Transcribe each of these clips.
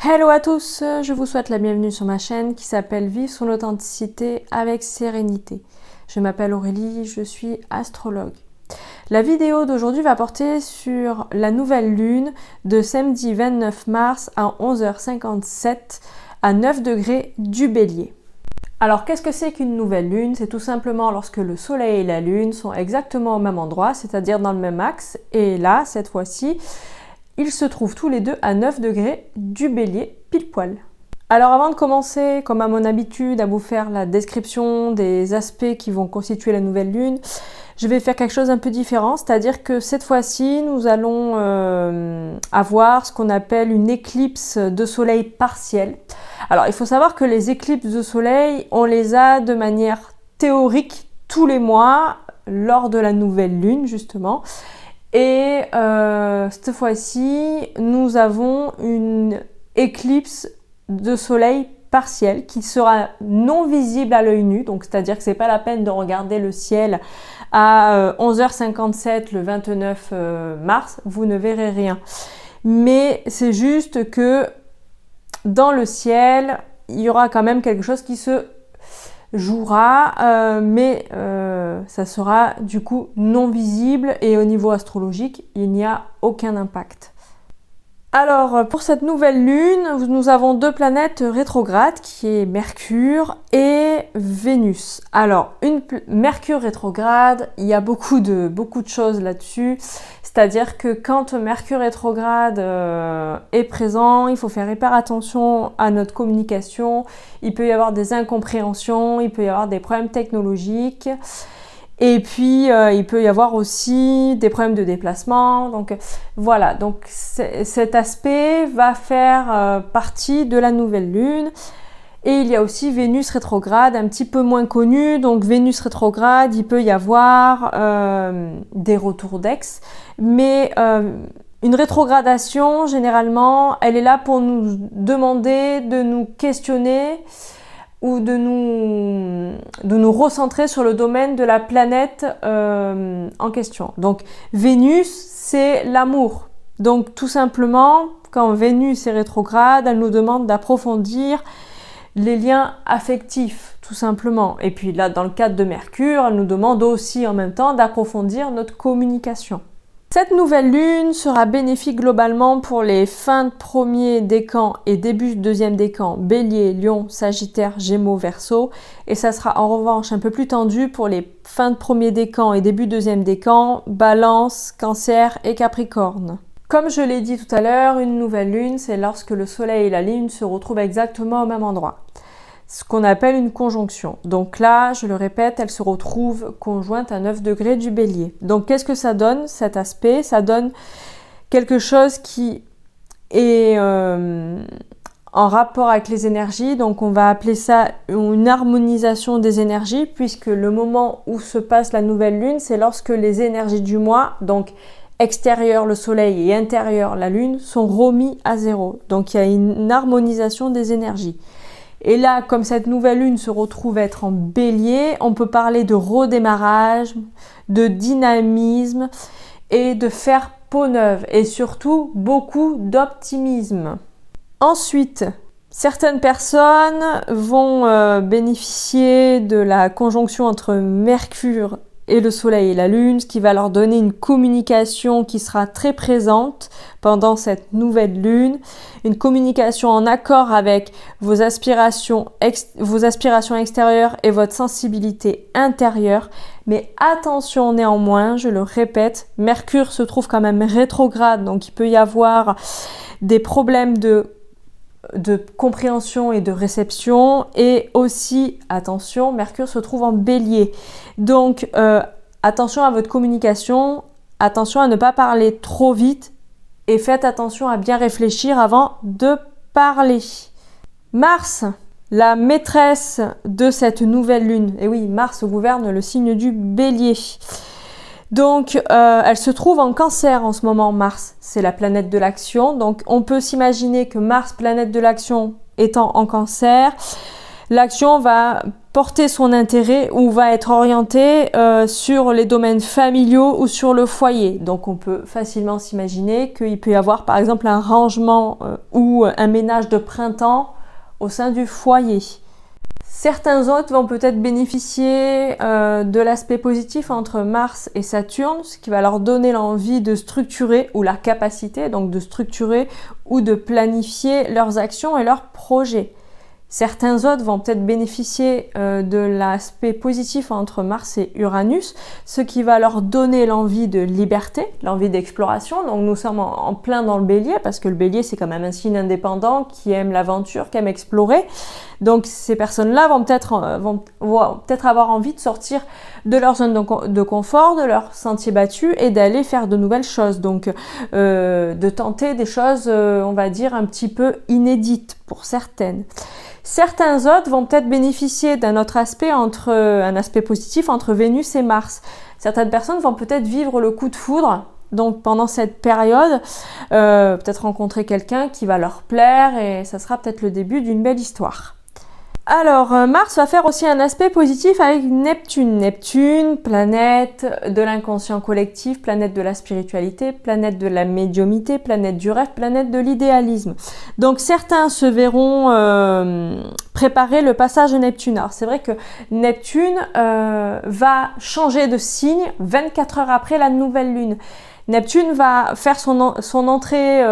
Hello à tous, je vous souhaite la bienvenue sur ma chaîne qui s'appelle Vivre son authenticité avec sérénité. Je m'appelle Aurélie, je suis astrologue. La vidéo d'aujourd'hui va porter sur la nouvelle lune de samedi 29 mars à 11h57 à 9 degrés du Bélier. Alors qu'est-ce que c'est qu'une nouvelle lune? C'est tout simplement lorsque le soleil et la lune sont exactement au même endroit, c'est-à-dire dans le même axe, et là, cette fois-ci, ils se trouvent tous les deux à 9 degrés du Bélier, pile poil. Alors avant de commencer, comme à mon habitude, à vous faire la description des aspects qui vont constituer la nouvelle lune, je vais faire quelque chose un peu différent, c'est-à-dire que cette fois-ci, nous allons avoir ce qu'on appelle une éclipse de soleil partielle. Alors il faut savoir que les éclipses de soleil, on les a de manière théorique tous les mois, lors de la nouvelle lune justement. Et cette fois-ci, nous avons une éclipse de soleil partielle qui sera non visible à l'œil nu. Donc, c'est-à-dire que c'est pas la peine de regarder le ciel à 11h57 le 29 mars. Vous ne verrez rien. Mais c'est juste que dans le ciel, il y aura quand même quelque chose qui se jouera, mais ça sera du coup non visible et au niveau astrologique, il n'y a aucun impact. Alors pour cette nouvelle lune, nous avons deux planètes rétrogrades qui est Mercure et Vénus. Alors Mercure rétrograde, il y a beaucoup de choses là-dessus. C'est-à-dire que quand Mercure rétrograde est présent, il faut faire hyper attention à notre communication. Il peut y avoir des incompréhensions, il peut y avoir des problèmes technologiques. Et puis, il peut y avoir aussi des problèmes de déplacement. Donc, voilà. Donc, cet aspect va faire partie de la nouvelle lune. Et il y a aussi Vénus rétrograde, un petit peu moins connue. Donc, Vénus rétrograde, il peut y avoir des retours d'ex. Mais une rétrogradation, généralement, elle est là pour nous demander de nous questionner ou de nous recentrer sur le domaine de la planète en question. Donc Vénus, c'est l'amour. Donc tout simplement, quand Vénus est rétrograde, elle nous demande d'approfondir les liens affectifs, tout simplement. Et puis là, dans le cadre de Mercure, elle nous demande aussi en même temps d'approfondir notre communication. Cette nouvelle lune sera bénéfique globalement pour les fins de premier décan et début de deuxième décan, Bélier, Lion, Sagittaire, Gémeaux, Verseau. Et ça sera en revanche un peu plus tendu pour les fins de premier décan et début de deuxième décan, Balance, Cancer et Capricorne. Comme je l'ai dit tout à l'heure, une nouvelle lune, c'est lorsque le soleil et la lune se retrouvent exactement au même endroit. Ce qu'on appelle une conjonction. Donc là, je le répète, elle se retrouve conjointe à 9 degrés du Bélier. Donc qu'est-ce que ça donne, cet aspect? Ça donne quelque chose qui est en rapport avec les énergies. Donc on va appeler ça une harmonisation des énergies, puisque le moment où se passe la nouvelle lune, c'est lorsque les énergies du mois, donc extérieur le soleil et intérieur la lune, sont remis à zéro. Donc il y a une harmonisation des énergies. Et là, comme cette nouvelle lune se retrouve être en Bélier, on peut parler de redémarrage, de dynamisme et de faire peau neuve. Et surtout, beaucoup d'optimisme. Ensuite, certaines personnes vont bénéficier de la conjonction entre Mercure et le soleil et la lune, ce qui va leur donner une communication qui sera très présente pendant cette nouvelle lune, une communication en accord avec vos aspirations extérieures et votre sensibilité intérieure. Mais attention néanmoins, je le répète, Mercure se trouve quand même rétrograde, donc il peut y avoir des problèmes de compréhension et de réception, et aussi, attention, Mercure se trouve en Bélier. Donc, attention à votre communication, attention à ne pas parler trop vite, et faites attention à bien réfléchir avant de parler. Mars, la maîtresse de cette nouvelle lune. Et oui, Mars gouverne le signe du Bélier. Donc, elle se trouve en Cancer en ce moment, Mars. C'est la planète de l'action. Donc, on peut s'imaginer que Mars, planète de l'action, étant en Cancer, l'action va porter son intérêt ou va être orienté sur les domaines familiaux ou sur le foyer. Donc on peut facilement s'imaginer qu'il peut y avoir par exemple un rangement ou un ménage de printemps au sein du foyer. Certains autres vont peut-être bénéficier de l'aspect positif entre Mars et Saturne, ce qui va leur donner l'envie de structurer ou la capacité donc de structurer ou de planifier leurs actions et leurs projets. Certains autres vont peut-être bénéficier de l'aspect positif entre Mars et Uranus, ce qui va leur donner l'envie de liberté, l'envie d'exploration. Donc nous sommes en plein dans le Bélier, parce que le Bélier c'est quand même un signe indépendant qui aime l'aventure, qui aime explorer. Donc ces personnes-là vont peut-être avoir envie de sortir de leur zone de confort, de leur sentier battu et d'aller faire de nouvelles choses. Donc de tenter des choses, on va dire, un petit peu inédites pour certaines. Certains autres vont peut-être bénéficier d'un autre aspect, un aspect positif entre Vénus et Mars. Certaines personnes vont peut-être vivre le coup de foudre. Donc pendant cette période, peut-être rencontrer quelqu'un qui va leur plaire et ça sera peut-être le début d'une belle histoire. Alors, Mars va faire aussi un aspect positif avec Neptune. Neptune, planète de l'inconscient collectif, planète de la spiritualité, planète de la médiumnité, planète du rêve, planète de l'idéalisme. Donc certains se verront préparer le passage de Neptune. Alors c'est vrai que Neptune va changer de signe 24 heures après la nouvelle lune. Neptune va faire son entrée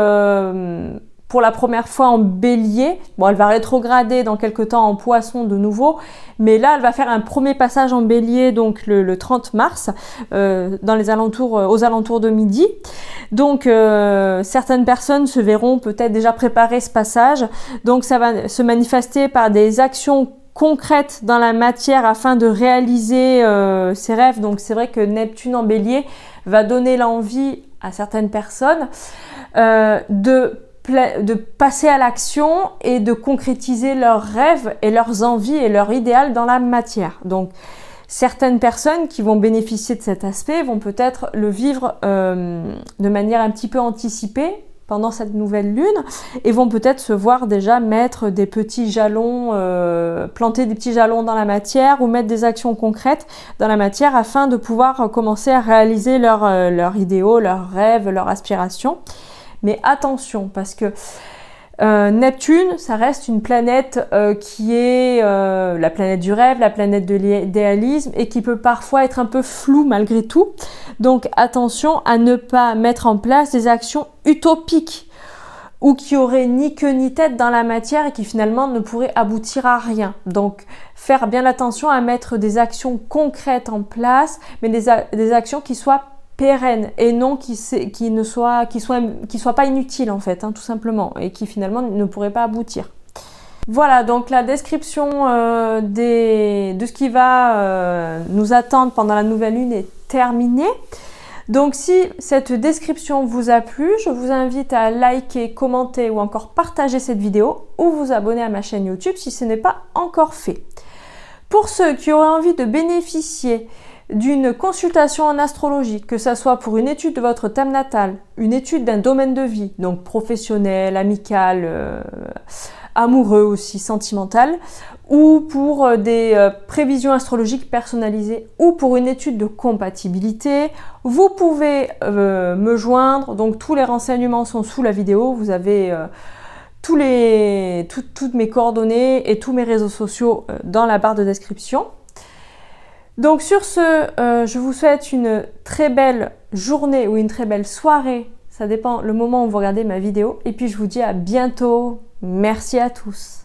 pour la première fois en Bélier. Bon, elle va rétrograder dans quelques temps en Poisson de nouveau, mais là, elle va faire un premier passage en Bélier, donc le 30 mars, aux alentours de midi. Donc, certaines personnes se verront peut-être déjà préparer ce passage. Donc, ça va se manifester par des actions concrètes dans la matière afin de réaliser ses rêves. Donc, c'est vrai que Neptune en Bélier va donner l'envie à certaines personnes de passer à l'action et de concrétiser leurs rêves et leurs envies et leurs idéaux dans la matière. Donc, certaines personnes qui vont bénéficier de cet aspect vont peut-être le vivre de manière un petit peu anticipée pendant cette nouvelle lune et vont peut-être se voir déjà mettre des petits jalons, planter des petits jalons dans la matière ou mettre des actions concrètes dans la matière afin de pouvoir commencer à réaliser leurs idéaux, leurs rêves, leurs aspirations. Mais attention, parce que Neptune, ça reste une planète qui est la planète du rêve, la planète de l'idéalisme et qui peut parfois être un peu floue malgré tout. Donc attention à ne pas mettre en place des actions utopiques ou qui auraient ni queue ni tête dans la matière et qui finalement ne pourraient aboutir à rien. Donc faire bien attention à mettre des actions concrètes en place, mais des actions qui soient pérennes et non qui soient pas inutiles en fait, tout simplement, et qui finalement ne pourraient pas aboutir. Voilà, donc la description de ce qui va nous attendre pendant la nouvelle lune est terminée. Donc si cette description vous a plu, je vous invite à liker, commenter ou encore partager cette vidéo ou vous abonner à ma chaîne YouTube si ce n'est pas encore fait. Pour ceux qui auraient envie de bénéficier d'une consultation en astrologie, que ce soit pour une étude de votre thème natal, une étude d'un domaine de vie, donc professionnel, amical, amoureux aussi, sentimental, ou pour des prévisions astrologiques personnalisées, ou pour une étude de compatibilité, vous pouvez me joindre. Donc tous les renseignements sont sous la vidéo, vous avez toutes mes coordonnées et tous mes réseaux sociaux dans la barre de description. Donc sur ce, je vous souhaite une très belle journée ou une très belle soirée, ça dépend le moment où vous regardez ma vidéo, et puis je vous dis à bientôt, merci à tous.